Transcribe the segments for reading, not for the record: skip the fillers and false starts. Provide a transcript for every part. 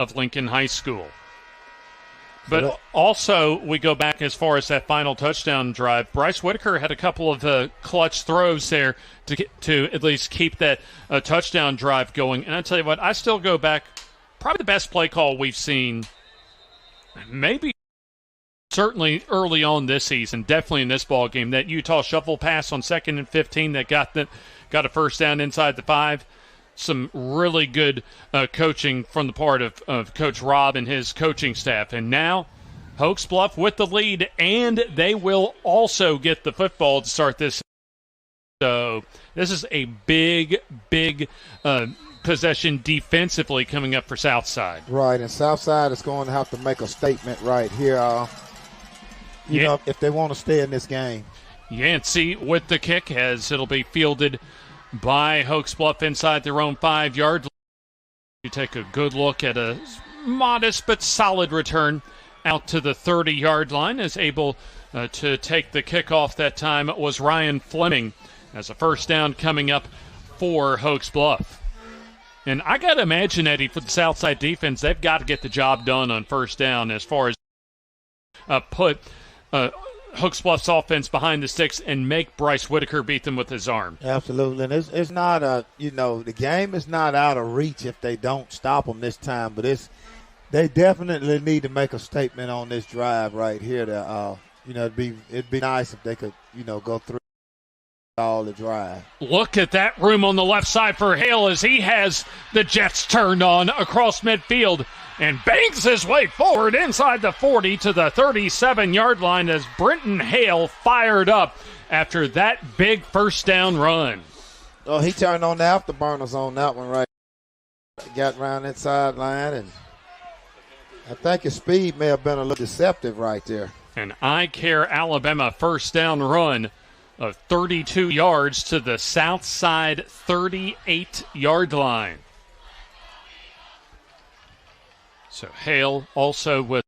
of Lincoln High School. But also, we go back as far as that final touchdown drive. Bryce Whitaker had a couple of clutch throws there to at least keep that touchdown drive going. And I tell you what, I still go back, probably the best play call we've seen, maybe certainly early on this season, definitely in this ball game. That Utah shuffle pass on 2nd and 15 that got a first down inside the 5. Some really good coaching from the part of Coach Rob and his coaching staff. And now, Oaks Bluff with the lead, and they will also get the football to start this. So this is a big possession defensively coming up for Southside. Right, and Southside is going to have to make a statement right here, you know, if they want to stay in this game. Yancey with the kick as it'll be fielded by Oaks Bluff inside their own 5-yard line. You take a good look at a modest but solid return out to the 30-yard line. Is able to take the kickoff that time was Ryan Fleming as a first down coming up for Oaks Bluff. And I got to imagine, Eddie, for the Southside defense, they've got to get the job done on first down as far as put Oaks Bluff's offense behind the sticks and make Bryce Whitaker beat them with his arm. Absolutely. And it's not the game is not out of reach if they don't stop them this time, but they definitely need to make a statement on this drive right here to, it'd be nice if they could, go through all the drive. Look at that room on the left side for Hale as he has the Jets turned on across midfield and bangs his way forward inside the 40 to the 37-yard line as Brenton Hale fired up after that big first down run. Oh, he turned on the afterburners on that one, right? Got around that sideline, and I think his speed may have been a little deceptive right there. An I Care Alabama first down run of 32 yards to the Southside 38-yard line. So Hale also with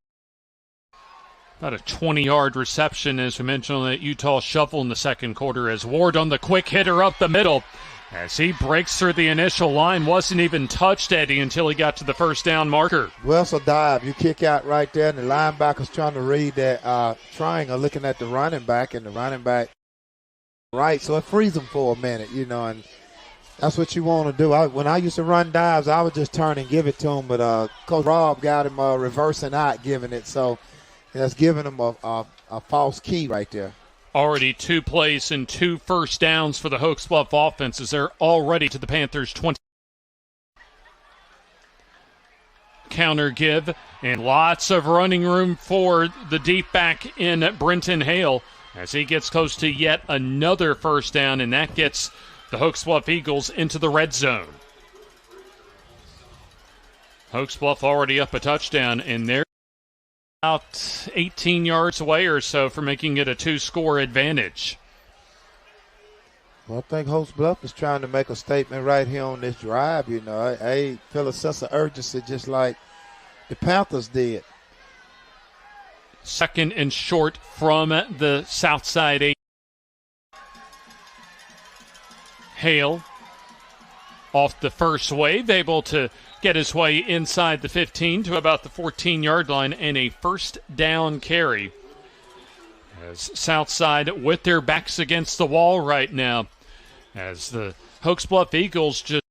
about a 20-yard reception, as we mentioned, on that Utah shuffle in the second quarter, as Ward on the quick hitter up the middle. As he breaks through the initial line, wasn't even touched, Eddie, until he got to the first down marker. Well, so dive. You kick out right there, and the linebacker's trying to read that triangle, looking at the running back, and the running back right. So it frees him for a minute, and that's what you want to do. When I used to run dives, I would just turn and give it to him, but Coach Rob got him reversing out, giving it. So that's giving him a false key right there. Already 2 plays and 2 first downs for the Oaks Bluff offense as they're already to the Panthers' 20. Counter give and lots of running room for the deep back in Brenton Hale as he gets close to yet another first down, and that gets the Oaks Bluff Eagles into the red zone. Oaks Bluff already up a touchdown, and they're about 18 yards away or so from making it a 2-score advantage. Well, I think Oaks Bluff is trying to make a statement right here on this drive. I feel a sense of urgency just like the Panthers did. Second and short from the Southside 8. Hale off the first wave, able to get his way inside the 15 to about the 14-yard line, and a first down carry. As Southside with their backs against the wall right now, as the Oaks Bluff Eagles just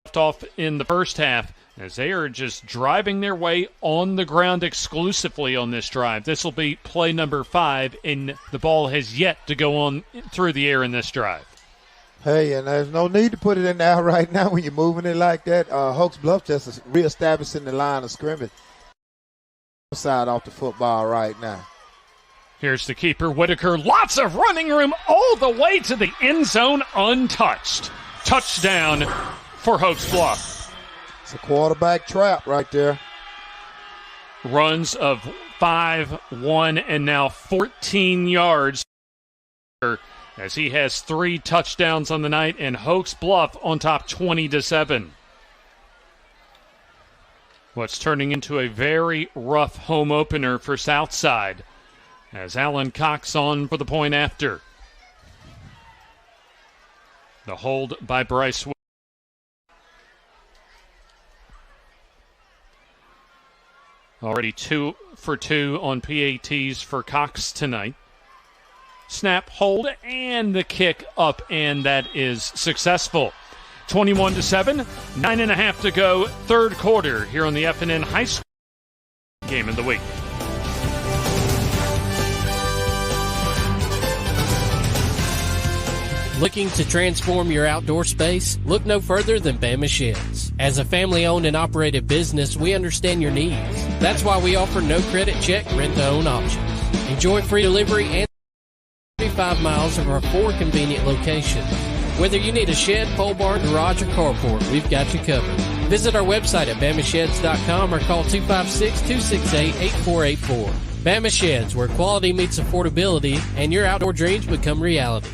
left off in the first half, as they are just driving their way on the ground exclusively on this drive. This will be play number 5, and the ball has yet to go on through the air in this drive. Hey, and there's no need to put it in there right now when you're moving it like that. Oaks Bluff just reestablishing the line of scrimmage. Side off the football right now. Here's the keeper, Whitaker. Lots of running room all the way to the end zone untouched. Touchdown for Oaks Bluff. It's a quarterback trap right there. Runs of 5, 1, and now 14 yards. As he has 3 touchdowns on the night, and Oaks Bluff on top 20-7. What's turning into a very rough home opener for Southside, as Alan Cox on for the point after. The hold by Bryce. Already 2 for 2 on PATs for Cox tonight. Snap, hold, and the kick up, and that is successful. 21-7, 9.5 to go, third quarter here on the FNN High School Game of the Week. Looking to transform your outdoor space? Look no further than Bama Sheds. As a family-owned and operated business, we understand your needs. That's why we offer no credit check rent-to-own options. Enjoy free delivery and 35 miles of our 4 convenient locations. Whether you need a shed, pole barn, garage, or carport, we've got you covered. Visit our website at BamaSheds.com or call 256-268-8484. Bama Sheds, where quality meets affordability and your outdoor dreams become reality.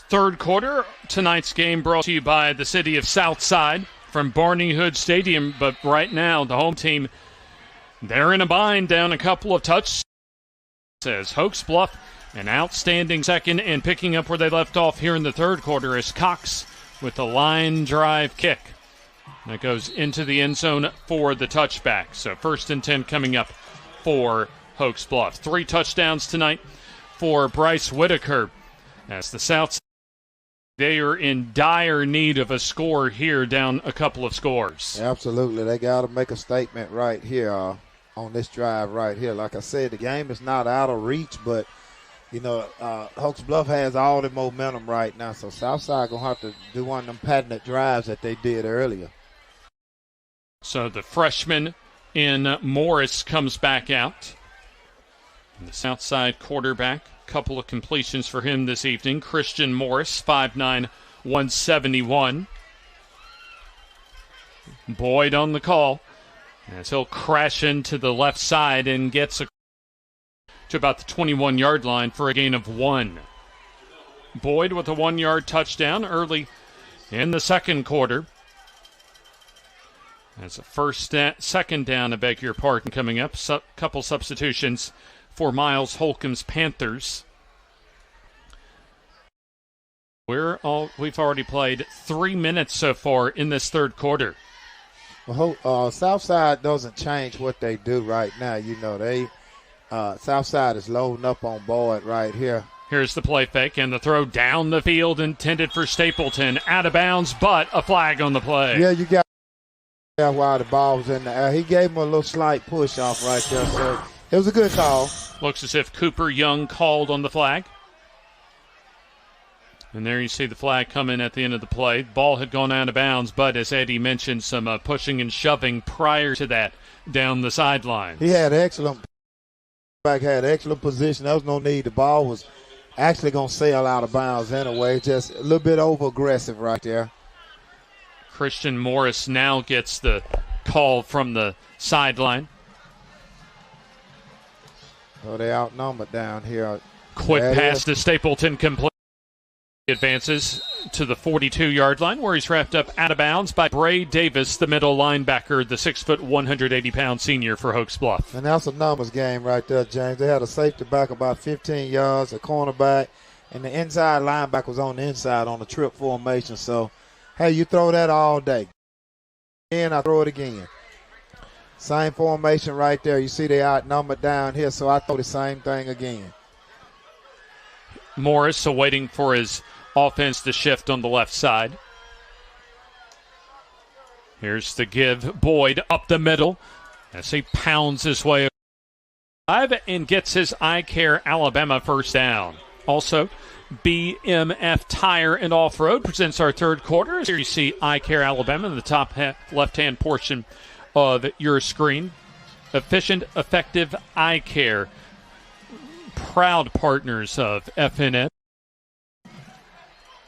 Third quarter, tonight's game brought to you by the city of Southside from Barney Hood Stadium. But right now, the home team, they're in a bind, down a couple of touchdowns. Says Hoax Bluff, an outstanding second, and picking up where they left off here in the third quarter is Cox with the line drive kick. That goes into the end zone for the touchback. So 1st and 10 coming up for Hoax Bluff. 3 touchdowns tonight for Bryce Whitaker. As the South, they are in dire need of a score here, down a couple of scores. Absolutely. They got to make a statement right here on this drive right here. Like I said, the game is not out of reach, but, Hoax Bluff has all the momentum right now. So Southside going to have to do one of them patented drives that they did earlier. So the freshman in Morris comes back out. And the Southside quarterback. Couple of completions for him this evening. Christian Morris, 5'9", 171. Boyd on the call as he'll crash into the left side and gets to about the 21-yard line for a gain of 1. Boyd with a 1-yard touchdown early in the second quarter. That's a second down, I beg your pardon, coming up. Couple substitutions for Miles Holcomb's Panthers. We've already played 3 minutes so far in this third quarter. Well, Southside doesn't change what they do right now. Southside is loading up on Boyd right here. Here's the play fake and the throw down the field intended for Stapleton. Out of bounds, but a flag on the play. Yeah, you got while the ball was in the air. He gave him a little slight push off right there, so it was a good call. Looks as if Cooper Young called on the flag. And there you see the flag come in at the end of the play. Ball had gone out of bounds, but as Eddie mentioned, some pushing and shoving prior to that down the sidelines. He had excellent position. There was no need. The ball was actually going to sail out of bounds anyway. Just a little bit over-aggressive right there. Christian Morris now gets the call from the sideline. Oh, they outnumbered down here. Quick pass to Stapleton, complete. Advances to the 42-yard line where he's wrapped up out of bounds by Bray Davis, the middle linebacker, the 6', 180-pound senior for Hoax Bluff. And that's a numbers game right there, James. They had a safety back about 15 yards, a cornerback, and the inside linebacker was on the inside on the trip formation. So, hey, you throw that all day. And I throw it again. Same formation right there. You see they outnumbered down here, so I throw the same thing again. Morris waiting for his offense to shift on the left side. Here's the give. Boyd up the middle as he pounds his way and gets his Eye Care Alabama first down. Also, BMF Tire and Off-Road presents our third quarter. Here you see Eye Care Alabama in the top left-hand portion of your screen. Efficient, effective eye care. Proud partners of FNN.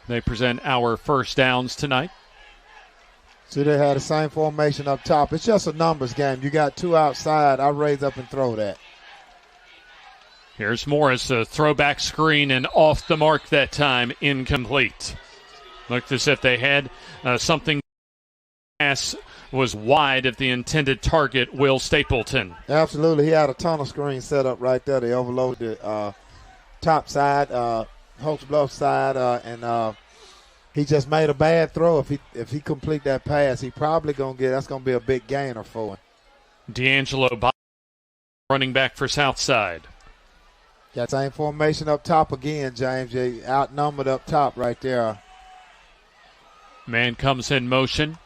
They present our first downs tonight. See, they had the same formation up top. It's just a numbers game. You got 2 outside. I raise up and throw that. Here's Morris, a throwback screen, and off the mark that time, incomplete. Looked as if they had something pass was wide of the intended target, Will Stapleton. Absolutely. He had a tunnel screen set up right there. They overloaded the top side, Hoax Bluff side, and he just made a bad throw. If he complete that pass, he probably that's going to be a big gainer for him. D'Angelo running back for Southside. Got same formation up top again, James. They outnumbered up top right there. Man comes in motion.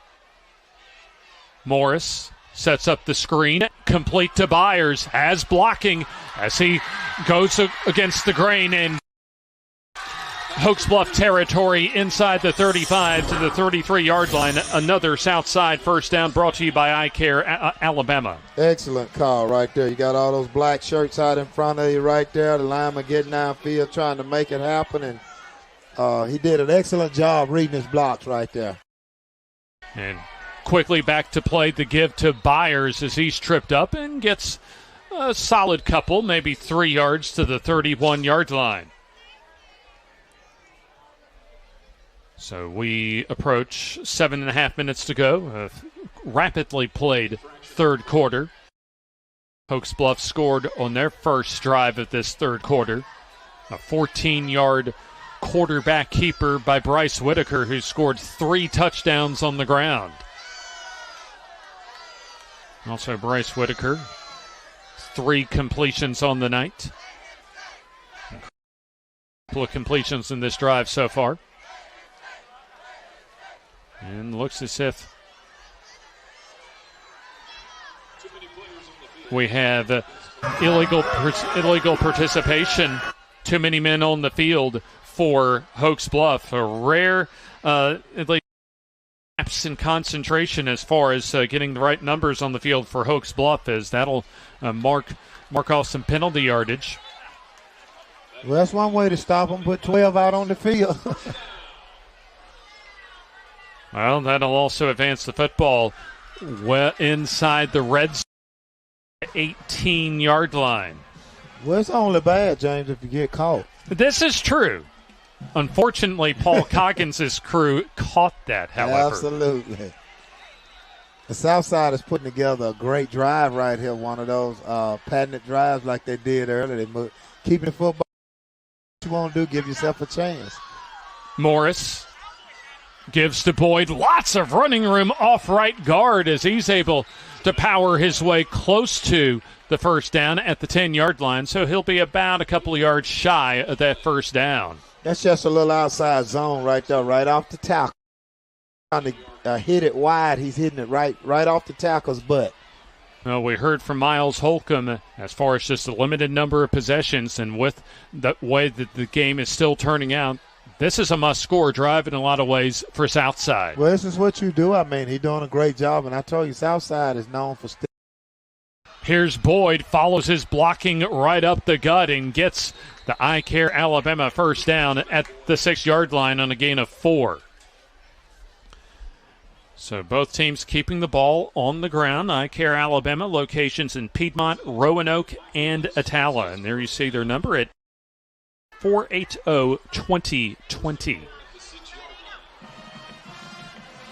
Morris sets up the screen. Complete to Byers. Has blocking as he goes against the grain in Hoax Bluff territory inside the 35 to the 33-yard line. Another Southside first down brought to you by Eye Care Alabama. Excellent call right there. You got all those black shirts out in front of you right there. The lineman getting downfield trying to make it happen, and he did an excellent job reading his blocks right there. And quickly back to play the give to Byers as he's tripped up and gets a solid couple, maybe 3 yards to the 31-yard line. So we approach 7.5 minutes to go. A rapidly played third quarter. Hoax Bluff scored on their first drive of this third quarter. A 14-yard quarterback keeper by Bryce Whitaker, who scored 3 touchdowns on the ground. Also Bryce Whitaker, 3 completions on the night. A couple of completions in this drive so far. And looks as if we have illegal participation. Too many men on the field for Hoax Bluff. A rare lapse in concentration as far as getting the right numbers on the field for Hoax Bluff, as that'll mark off some penalty yardage. Well, that's one way to stop them. Put 12 out on the field. Well, that'll also advance the football well inside the red zone, 18-yard line. Well, it's only bad, James, if you get caught. This is true. Unfortunately, Paul Coggins' crew caught that, however. Absolutely. The Southside is putting together a great drive right here, one of those patented drives like they did earlier. Keeping the football, what you want to do, give yourself a chance. Morris gives to Boyd. Lots of running room off right guard as he's able to power his way close to the first down at the 10-yard line. So he'll be about a couple of yards shy of that first down. That's just a little outside zone right there, right off the tackle. Trying to hit it wide. He's hitting it right off the tackle's butt. Well, we heard from Miles Holcomb as far as just a limited number of possessions, and with the way that the game is still turning out, this is a must-score drive in a lot of ways for Southside. Well, this is what you do. I mean, he's doing a great job, and I told you Southside is known for Here's Boyd, follows his blocking right up the gut and gets the Eye Care Alabama first down at the 6-yard line on a gain of 4. So both teams keeping the ball on the ground. Eye Care Alabama, locations in Piedmont, Roanoke, and Atala. And there you see their number at 480-2020.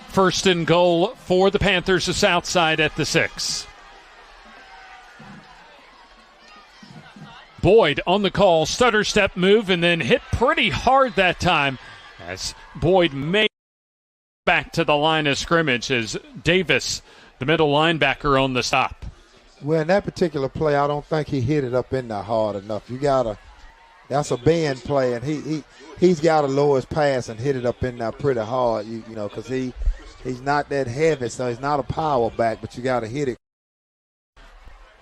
First and goal for the Panthers, the Southside at the 6. Boyd on the call, stutter step move, and then hit pretty hard that time as Boyd made back to the line of scrimmage as Davis, the middle linebacker, on the stop. Well, in that particular play, I don't think he hit it up in there hard enough. That's a bend play, and he's got to lower his pass and hit it up in there pretty hard, you know, because he's not that heavy, so he's not a power back, but you got to hit it.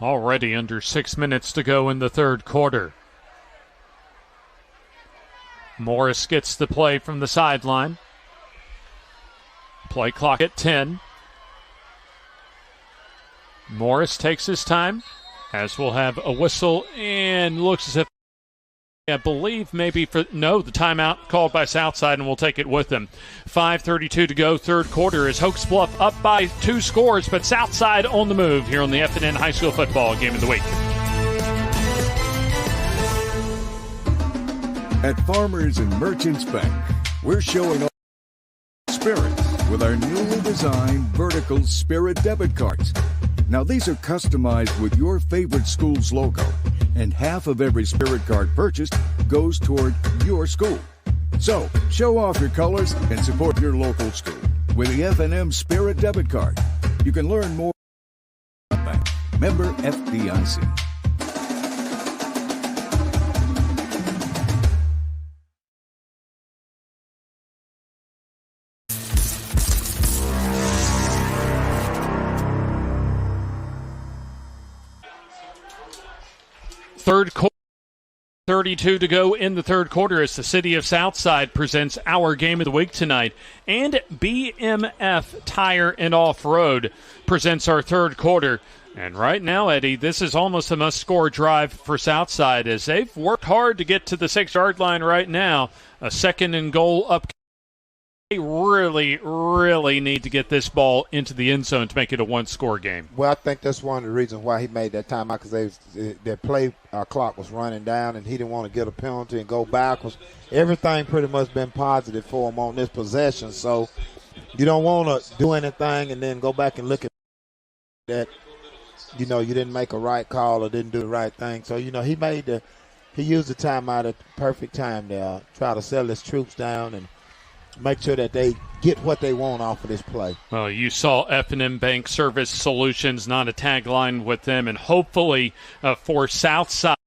Already under 6 minutes to go in the third quarter. Morris gets the play from the sideline. Play clock at 10. Morris takes his time, as we'll have a whistle, and looks as if, I believe maybe the timeout called by Southside, and we'll take it with them. 5:32 to go, third quarter, is Hoax Bluff up by 2 scores, but Southside on the move here on the FNN High School Football Game of the Week. At Farmers and Merchants Bank, we're showing spirit with our newly designed vertical Spirit debit cards. Now, these are customized with your favorite school's logo, and half of every Spirit card purchased goes toward your school. So, show off your colors and support your local school with the FNN Spirit debit card. You can learn more. Member FDIC. Third quarter, 32 to go in the third quarter as the city of Southside presents our game of the week tonight. And BMF Tire and Off-Road presents our third quarter. And right now, Eddie, this is almost a must-score drive for Southside as they've worked hard to get to the 6-yard line right now. A second and goal up. They really, really need to get this ball into the end zone to make it a one-score game. Well, I think that's one of the reasons why he made that timeout, because their play clock was running down, and he didn't want to get a penalty and go backwards. Everything pretty much been positive for him on this possession, so you don't want to do anything and then go back and look at that, you didn't make a right call or didn't do the right thing. So, he used the timeout at the perfect time to try to settle his troops down and make sure that they get what they want off of this play. Well, you saw FNN Bank Service Solutions, not a tagline with them, and hopefully for Southside,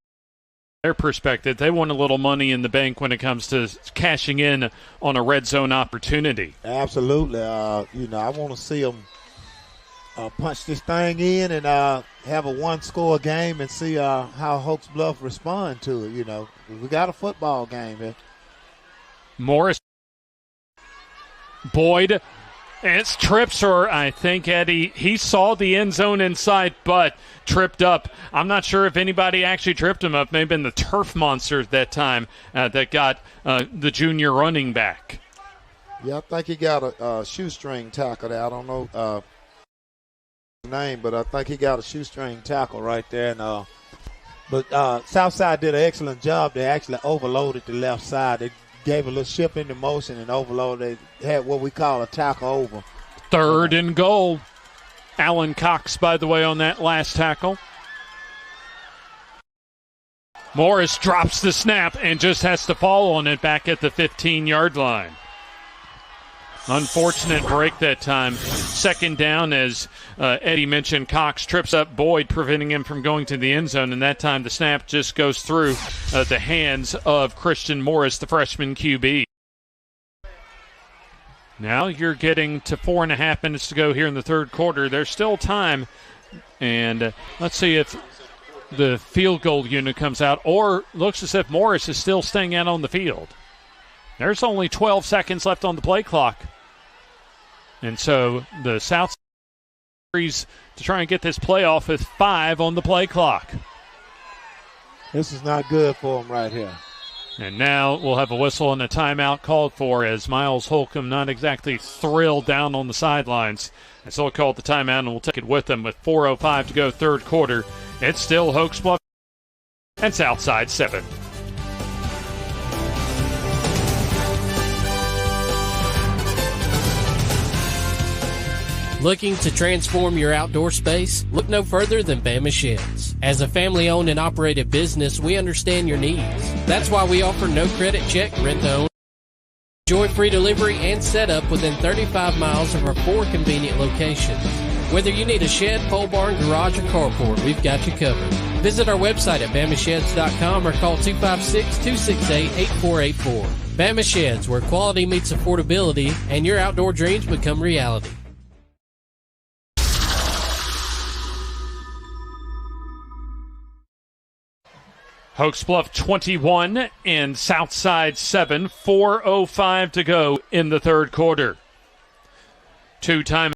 their perspective, they want a little money in the bank when it comes to cashing in on a red zone opportunity. Absolutely. I want to see them punch this thing in and have a one-score game and see how Hoax Bluff respond to it. We got a football game here. Morris. Boyd, it's trips, or I think, Eddie, he saw the end zone inside, but tripped up. I'm not sure if anybody actually tripped him up. Maybe been the turf monster that time that got the junior running back. Yeah, I think he got a shoestring tackle there. I don't know the name, but I think he got a shoestring tackle right there. And but Southside did an excellent job. They actually overloaded the left side. They gave a little shift into motion and overloaded. They had what we call a tackle over. Third and goal. Alan Cox, by the way, on that last tackle. Morris drops the snap and just has to fall on it back at the 15-yard line. Unfortunate break that time. Second down, as Eddie mentioned, Cox trips up Boyd, preventing him from going to the end zone, and that time the snap just goes through the hands of Christian Morris, the freshman QB. Now you're getting to 4.5 minutes to go here in the third quarter. There's still time, and let's see if the field goal unit comes out, or looks as if Morris is still staying out on the field. There's only 12 seconds left on the play clock. And so the South Series to try and get this play off with 5 on the play clock. This is not good for him right here. And now we'll have a whistle and a timeout called for as Miles Holcomb not exactly thrilled down on the sidelines. And so he'll call the timeout and we'll take it with them with 4:05 to go third quarter. It's still Hoax Bluff and Southside 7. Looking to transform your outdoor space? Look no further than Bama Sheds. As a family-owned and operated business, we understand your needs. That's why we offer no credit check, rent-to-own. Enjoy free delivery and setup within 35 miles of our 4 convenient locations. Whether you need a shed, pole barn, garage, or carport, we've got you covered. Visit our website at BamaSheds.com or call 256-268-8484. Bama Sheds, where quality meets affordability and your outdoor dreams become reality. Hoax Bluff 21 and Southside 7. 4:05 to go in the third quarter. Two-time